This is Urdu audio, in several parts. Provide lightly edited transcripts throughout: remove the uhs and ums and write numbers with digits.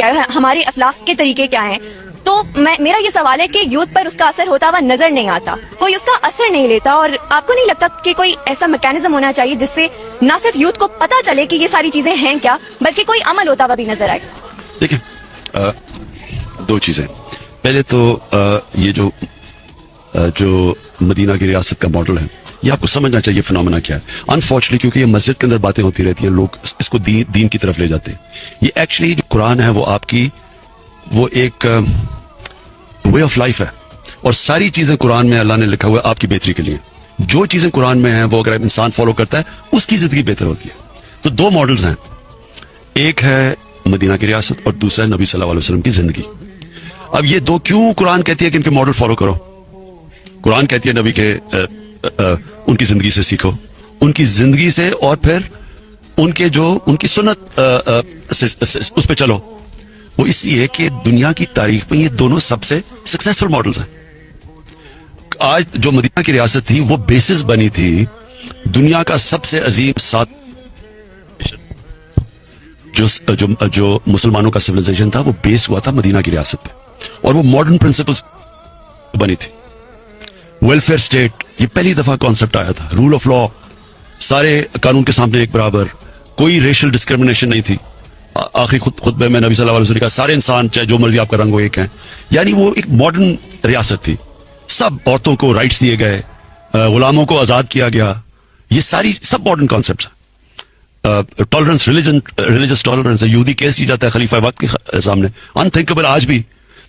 کیا ہے, ہمارے اسلاف کے طریقے کیا ہیں. تو میرا یہ سوال ہے کہ یوتھ پر اس کا اثر ہوتا ہوا نظر نہیں آتا, کوئی اس کا اثر نہیں لیتا, اور آپ کو نہیں لگتا کہ کوئی ایسا میکینزم ہونا چاہیے جس سے نہ صرف یوتھ کو پتا چلے کہ یہ ساری چیزیں ہیں کیا, بلکہ کوئی عمل ہوتا ہوا بھی نظر آئے؟ دیکھیں, دو چیزیں. پہلے تو یہ جو مدینہ کی ریاست کا ماڈل ہے, یہ آپ کو سمجھنا چاہیے فنامنا کیا ہے. انفارچونیٹلی کیونکہ یہ مسجد کے اندر باتیں ہوتی رہتی ہیں, لوگ اس کو دین کی طرف لے جاتے ہیں. یہ ایکچولی جو قرآن ہے وہ آپ کی وہ ایک وے آف لائف ہے, اور ساری چیزیں قرآن میں اللہ نے لکھا ہوا ہے آپ کی بہتری کے لیے. جو چیزیں قرآن میں ہیں وہ اگر انسان فالو کرتا ہے اس کی زندگی بہتر ہوتی ہے. تو دو ماڈلز ہیں, ایک ہے مدینہ کی ریاست اور دوسرا ہے نبی صلی اللہ علیہ وسلم کی زندگی. اب یہ دو کیوں قرآن کہتی ہے کہ ان کے ماڈل فالو کرو؟ قرآن کہتی ہے نبی کے ان کی زندگی سے سیکھو, ان کی زندگی سے, اور پھر ان کی سنت اس پہ چلو. وہ اس لیے کہ دنیا کی تاریخ میں یہ دونوں سب سے سکسیسفل ماڈلز ہیں. آج جو مدینہ کی ریاست تھی وہ بیسس بنی تھی دنیا کا سب سے عظیم جو مسلمانوں کا سیویلائزیشن تھا وہ بیس ہوا تھا مدینہ کی ریاست پہ, اور وہ ماڈرن پرنسپلز بنی تھی. ویلفیئر اسٹیٹ, یہ پہلی دفعہ کانسیپٹ آیا تھا. رول آف لا, سارے قانون کے سامنے ایک برابر, کوئی ریشل ڈسکریمنیشن نہیں تھی. آخری خطبے میں نبی صلی اللہ علیہ وسلم کا سارے انسان چاہے جو مرضی آپ کا رنگ ہو ایک ہیں. یعنی وہ ایک ماڈرن ریاست تھی. سب عورتوں کو رائٹس دیے گئے, غلاموں کو آزاد کیا گیا. یہ سب ماڈرن کانسیپٹس ہیں. ٹالرنس, ریلیجس ٹالرنس, یہودی کیس کی جاتا ہے خلیفہ وقت کے سامنے, انتھنکیبل آج بھی.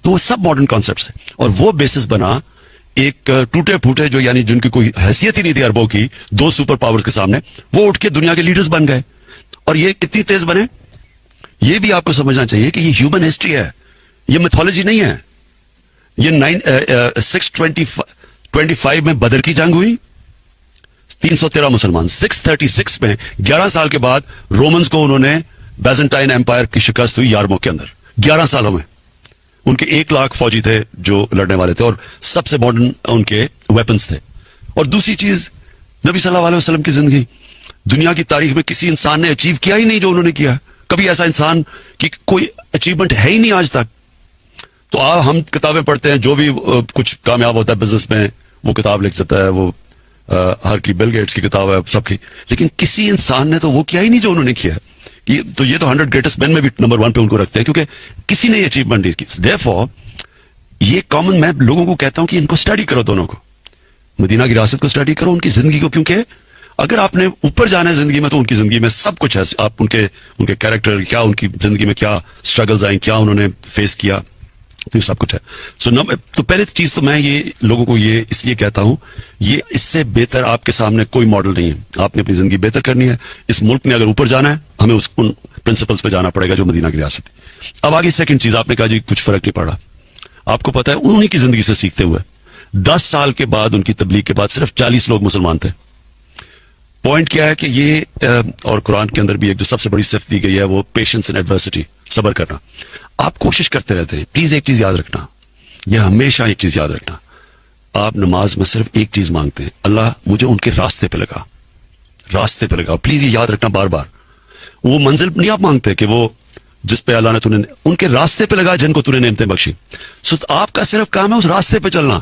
تو وہ سب ماڈرن کانسیپٹس ہیں, اور وہ بیسس بنا ایک ٹوٹے پھوٹے جو یعنی جن کی کوئی حیثیت ہی نہیں تھی عربوں کی, دو سپر پاورز کے سامنے وہ اٹھ کے دنیا کے لیڈرز بن گئے. اور یہ کتنی تیز بنے, یہ بھی آپ کو سمجھنا چاہیے کہ یہ ہیومن ہسٹری ہے, یہ میتھولوجی نہیں ہے. یہ 625 میں بدر کی جنگ ہوئی, 313 مسلمان. 636 میں 11 سال کے بعد رومنز کو انہوں نے بیزنٹائن ایمپائر کی شکست ہوئی یارموک کے اندر. 11 سالوں میں ان کے 1 لاکھ فوجی تھے جو لڑنے والے تھے, اور سب سے ماڈرن ان کے ویپنز تھے. اور دوسری چیز, نبی صلی اللہ علیہ وسلم کی زندگی دنیا کی تاریخ میں کسی انسان نے اچیو کیا ہی نہیں جو انہوں نے کیا. کبھی ایسا انسان کی کوئی اچیومنٹ ہے ہی نہیں آج تک. تو ہم کتابیں پڑھتے ہیں, جو بھی کچھ کامیاب ہوتا ہے بزنس میں وہ کتاب لکھ جاتا ہے, وہ ہر کی بل گیٹس کی کتاب ہے سب کی, لیکن کسی انسان نے تو وہ کیا ہی نہیں جو انہوں نے کیا. تو یہ تو 100 گریٹسٹ مین میں بھی نمبر 1 پہ ان کو رکھتے ہیں, کیونکہ کسی نے یہ اچیومنٹ نہیں کی. Therefore یہ کامن, میں لوگوں کو کہتا ہوں کہ ان کو اسٹڈی کرو, دونوں کو, مدینہ کی ریاست کو اسٹڈی کرو, ان کی زندگی کو, کیونکہ اگر آپ نے اوپر جانا ہے زندگی میں تو ان کی زندگی میں سب کچھ ہے. آپ ان کے کیریکٹر کیا, ان کی زندگی میں کیا اسٹرگلز آئیں, کیا انہوں نے فیس کیا, تو یہ سب کچھ ہے. تو پہلے چیز تو میں یہ لوگوں کو یہ اس لیے کہتا ہوں, یہ اس سے بہتر آپ کے سامنے کوئی ماڈل نہیں ہے. آپ نے اپنی زندگی بہتر کرنی ہے. اس ملک نے اگر اوپر جانا ہے ہمیں ان پرنسپلز پہ جانا پڑے گا جو مدینہ کی ریاست. اب آگے سیکنڈ چیز, آپ نے کہا جی کچھ فرق نہیں پڑا. آپ کو پتا ہے انہی کی زندگی سے سیکھتے ہوئے 10 سال کے بعد ان کی تبلیغ کے بعد صرف 40 لوگ مسلمان تھے. پوائنٹ کیا ہے کہ یہ اور قرآن کے اندر بھی ایک جو سب سے بڑی صفت دی گئی ہے وہ پیشنس ان ایڈورسٹی, صبر کرنا. آپ کوشش کرتے رہتے ہیں. پلیز ایک چیز یاد رکھنا, یہ ہمیشہ ایک چیز یاد رکھنا, آپ نماز میں صرف ایک چیز مانگتے ہیں, اللہ مجھے ان کے راستے پہ لگا, راستے پہ لگا. پلیز یہ یاد رکھنا بار بار. وہ منزل نہیں آپ مانگتے کہ وہ جس پہ اللہ نے تمہیں, ان کے راستے پہ لگا جن کو تمہیں نعمتیں بخشی. سو آپ کا صرف کام ہے اس راستے پہ چلنا.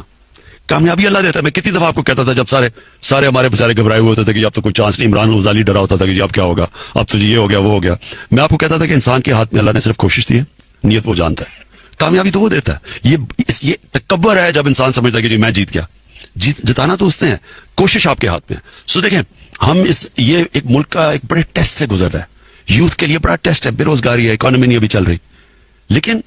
کامیابی اللہ دیتا ہے. میں کتنی دفعہ آپ کو کہتا تھا جب سارے ہمارے بیچارے گھبرائے ہوئے ہوتے تھے کہ اب تو کوئی چانس نہیں, عمران غزالی ڈرا ہوتا تھا کہ جی اب کیا ہوگا, اب تو جی یہ ہو گیا وہ ہو گیا. میں آپ کو کہتا تھا کہ انسان کے ہاتھ میں اللہ نے صرف کوشش دی ہے, نیت وہ جانتا ہے, کامیابی تو وہ دیتا ہے. یہ تکبر ہے جب انسان سمجھتا ہے کہ جی میں جیت گیا. جتانا تو اس نے ہے, کوشش آپ کے ہاتھ میں. سو دیکھیں, ہم یہ ایک ملک کا ایک بڑے ٹیسٹ سے گزر رہا ہے. یوتھ کے لیے بڑا ٹیسٹ ہے, بے روزگاری ہے, اکانومی نہیں ابھی چل رہی, لیکن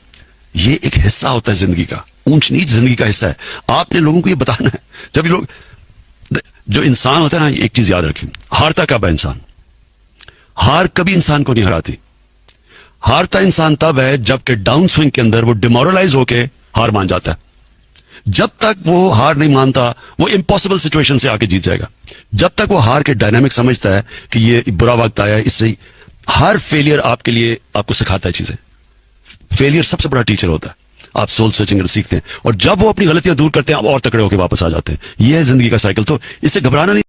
یہ ایک حصہ ہوتا ہے زندگی کا, اونچ نیچ زندگی کا حصہ ہے. آپ نے لوگوں کو یہ بتانا ہے. جب یہ لوگ جو انسان ہوتا ہے نا, ایک چیز یاد رکھیں, ہارتا کب ہے انسان؟ ہار کبھی انسان کو نہیں ہراتی. ہارتا انسان تب ہے جب کہ ڈاؤن سوئنگ کے اندر وہ ڈیمورلائز ہو کے ہار مان جاتا ہے. جب تک وہ ہار نہیں مانتا وہ امپاسبل سچویشن سے آ کے جیت جائے گا. جب تک وہ ہار کے ڈائنامک سمجھتا ہے کہ یہ برا وقت آیا ہے, اس سے ہر فیلئر آپ کے لیے آپ کو سکھاتا ہے چیزیں. فیلئر سب سے بڑا ٹیچر ہوتا ہے. آپ سول سرچنگ سیکھتے ہیں, اور جب وہ اپنی غلطیاں دور کرتے ہیں آپ اور تکڑے ہو کے واپس آ جاتے ہیں. یہ ہے زندگی کا سائیکل. تو اس سے گھبرانا نہیں.